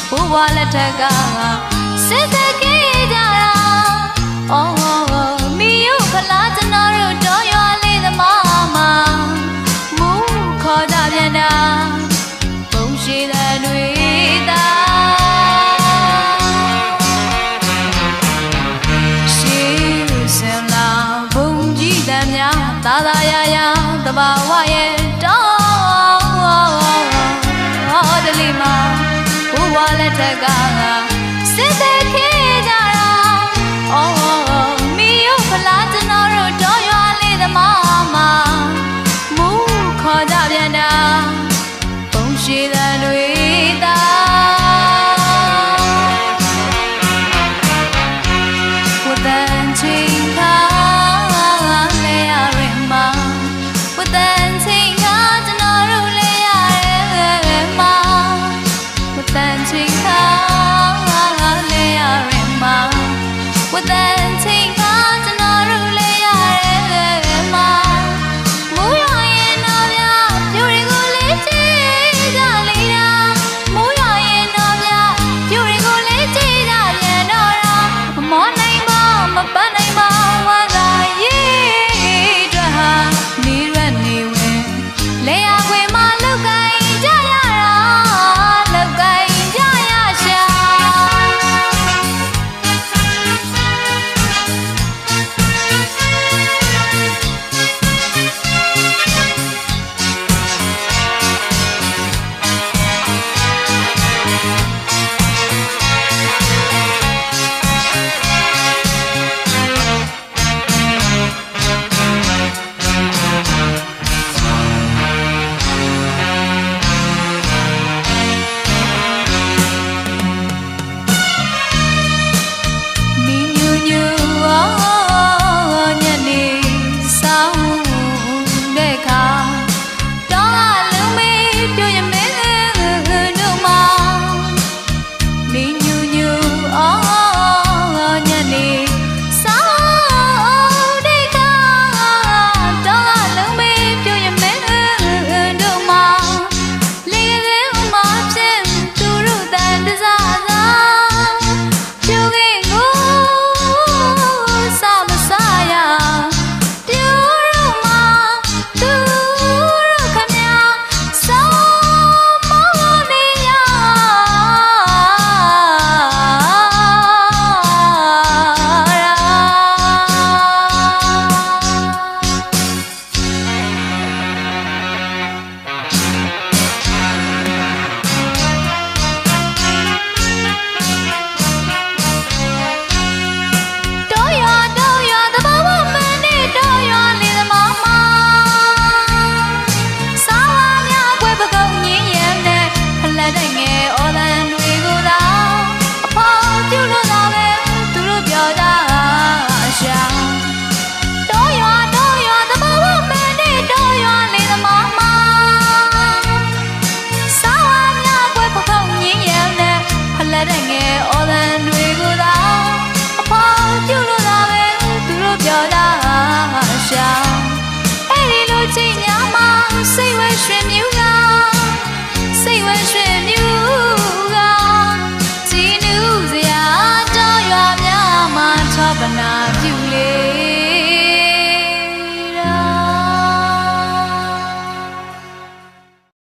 ဘိုးဘွားလက်ထက်ကစစ်သက်ခဲ့ကြတာအော်မီယုဖလားကျွန်တော်တို့တော်ရွာလေးသမားမှာမူခေါ်ကြပြန်တာပုံရှိတဲ့တွေသာရှေးစင်လာဘုံကြီးတမ်းများသာသာယာယာတဘာဝရဲ့တော်တလီမှာဘိုးဘွားလက်ထက်ကစစ်သက်ခဲ့ကြတာအော်မီယုဖလားကျွန်တော်တို့တော်ရွာလေးသမားမှာမူခေါ်ကြပြန်တာပုံရှိတဲ့တွေသာဝတ်တန်ချင်းခါလဲရရမှာဝတ်တန်ချင်းခါကျွန်တော်တို့လဲရမှာဝတ်တန်ချင်းခါ